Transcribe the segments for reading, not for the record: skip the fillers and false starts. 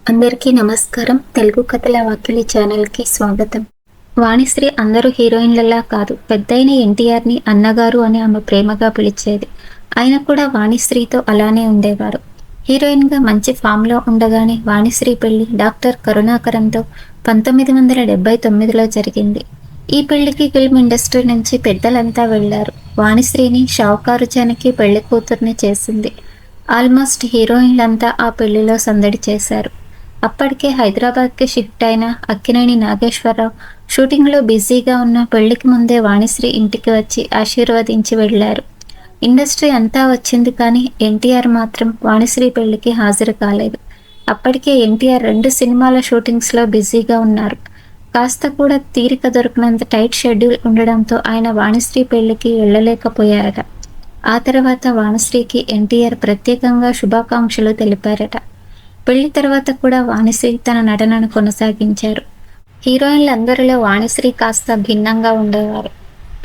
అందరికీ నమస్కారం. తెలుగు కథల వాకిలి ఛానల్కి స్వాగతం. వాణిశ్రీ అందరూ హీరోయిన్లలా కాదు, పెద్దయిన ఎన్టీఆర్ని అన్నగారు అని ఆమె ప్రేమగా పిలిచేది. ఆయన కూడా వాణిశ్రీతో అలానే ఉండేవారు. హీరోయిన్గా మంచి ఫామ్లో ఉండగానే వాణిశ్రీ పెళ్లి డాక్టర్ కరుణాకరంతో 1979లో జరిగింది. ఈ పెళ్లికి ఫిల్మ్ ఇండస్ట్రీ నుంచి పెద్దలంతా వెళ్లారు. వాణిశ్రీని షావుకారు జానకి పెళ్లి కూతుర్ని చేసింది. ఆల్మోస్ట్ హీరోయిన్లంతా ఆ పెళ్లిలో సందడి చేశారు. అప్పటికే హైదరాబాద్కి షిఫ్ట్ అయిన అక్కినేని నాగేశ్వరరావు షూటింగ్లో బిజీగా ఉన్న పెళ్లికి ముందే వాణిశ్రీ ఇంటికి వచ్చి ఆశీర్వదించి వెళ్లారు. ఇండస్ట్రీ అంతా వచ్చింది, కానీ ఎన్టీఆర్ మాత్రం వాణిశ్రీ పెళ్లికి హాజరు కాలేదు. అప్పటికే ఎన్టీఆర్ 2 సినిమాల షూటింగ్స్లో బిజీగా ఉన్నారు. కాస్త కూడా తీరిక దొరికినంత టైట్ షెడ్యూల్ ఉండడంతో ఆయన వాణిశ్రీ పెళ్లికి వెళ్ళలేకపోయారట. ఆ తర్వాత వాణిశ్రీకి ఎన్టీఆర్ ప్రత్యేకంగా శుభాకాంక్షలు తెలిపారట. పెళ్లి తర్వాత కూడా వాణిశ్రీ తన నటనను కొనసాగించారు. హీరోయిన్లందరిలో వాణిశ్రీ కాస్త భిన్నంగా ఉండేవారు.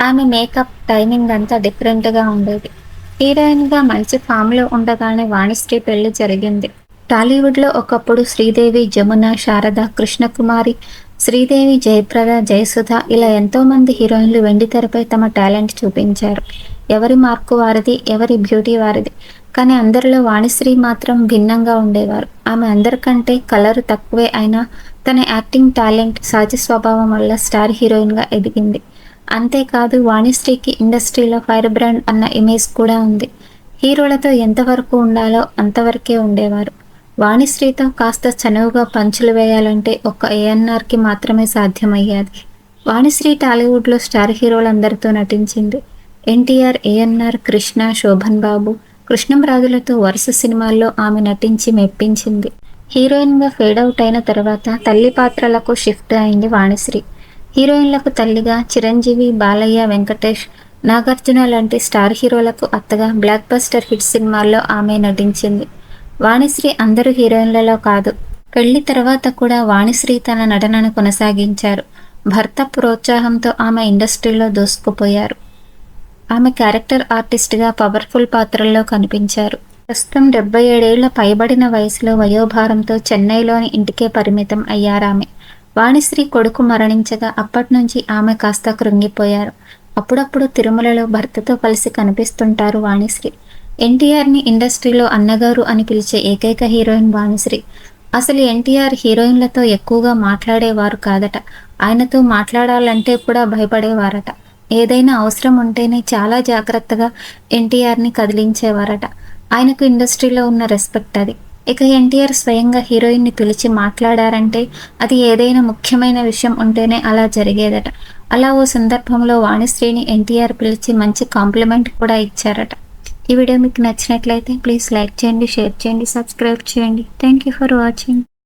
ఆమె మేకప్, టైమింగ్ అంతా డిఫరెంట్గా ఉండేది. హీరోయిన్గా మంచి ఫామ్లో ఉండగానే వాణిశ్రీ పెళ్లి జరిగింది. టాలీవుడ్లో ఒకప్పుడు శ్రీదేవి, జమున, శారద, కృష్ణకుమారి, శ్రీదేవి, జయప్రద, జయసుధ ఇలా ఎంతోమంది హీరోయిన్లు వెండితెరపై తమ టాలెంట్ చూపించారు. ఎవరి మార్కు వారిది, ఎవరి బ్యూటీ వారిది. కానీ అందరిలో వాణిశ్రీ మాత్రం భిన్నంగా ఉండేవారు. ఆమె అందరికంటే కలరు తక్కువే అయినా తన యాక్టింగ్ టాలెంట్, సహజ స్వభావం వల్ల స్టార్ హీరోయిన్గా ఎదిగింది. అంతేకాదు వాణిశ్రీకి ఇండస్ట్రీలో ఫైర్ బ్రాండ్ అన్న ఇమేజ్ కూడా ఉంది. హీరోలతో ఎంతవరకు ఉండాలో అంతవరకే ఉండేవారు. వాణిశ్రీతో కాస్త చనువుగా పంచులు వేయాలంటే ఒక్క ఏఎన్ఆర్కి మాత్రమే సాధ్యమయ్యేది. వాణిశ్రీ టాలీవుడ్లో స్టార్ హీరోలందరితో నటించింది. ఎన్టీఆర్, ఏఎన్ఆర్, కృష్ణ, శోభన్ బాబు, కృష్ణంరాజులతో వరుస సినిమాల్లో ఆమె నటించి మెప్పించింది. హీరోయిన్గా ఫేడౌట్ అయిన తర్వాత తల్లి పాత్రలకు షిఫ్ట్ అయింది వాణిశ్రీ. హీరోయిన్లకు తల్లిగా చిరంజీవి, బాలయ్య, వెంకటేష్, నాగార్జున లాంటి స్టార్ హీరోలకు అత్తగా బ్లాక్ బస్టర్ హిట్ సినిమాల్లో ఆమె నటించింది. వాణిశ్రీ అందరూ హీరోయిన్లలో కాదు. పెళ్లి తర్వాత కూడా వాణిశ్రీ తన నటనను కొనసాగించారు. భర్త ప్రోత్సాహంతో ఆమె ఇండస్ట్రీలో దూసుకుపోయారు. ఆమె క్యారెక్టర్ ఆర్టిస్ట్గా పవర్ఫుల్ పాత్రల్లో కనిపించారు. ప్రస్తుతం 77 ఏళ్ల పైబడిన వయసులో వయోభారంతో చెన్నైలోని ఇంటికే పరిమితం అయ్యారామె. వాణిశ్రీ కొడుకు మరణించగా అప్పటి నుంచి ఆమె కాస్త కృంగిపోయారు. అప్పుడప్పుడు తిరుమలలో భర్తతో కలిసి కనిపిస్తుంటారు వాణిశ్రీ. ఎన్టీఆర్ని ఇండస్ట్రీలో అన్నగారు అని పిలిచే ఏకైక హీరోయిన్ వాణిశ్రీ. అసలు ఎన్టీఆర్ హీరోయిన్లతో ఎక్కువగా మాట్లాడేవారు కాదట. ఆయనతో మాట్లాడాలంటే కూడా భయపడేవారట. ఏదైనా అవసరం ఉంటేనే చాలా జాగ్రత్తగా ఎన్టీఆర్ని కదిలించేవారట. ఆయనకు ఇండస్ట్రీలో ఉన్న రెస్పెక్ట్ అది. ఇక ఎన్టీఆర్ స్వయంగా హీరోయిన్ని పిలిచి మాట్లాడారంటే అది ఏదైనా ముఖ్యమైన విషయం ఉంటేనే అలా జరిగేదట. అలా ఓ సందర్భంలో వాణిశ్రీని ఎన్టీఆర్ పిలిచి మంచి కాంప్లిమెంట్ కూడా ఇచ్చారట. ఈ వీడియో మీకు నచ్చినట్లయితే ప్లీజ్ లైక్ చేయండి, షేర్ చేయండి, సబ్స్క్రైబ్ చేయండి. Thank you for watching.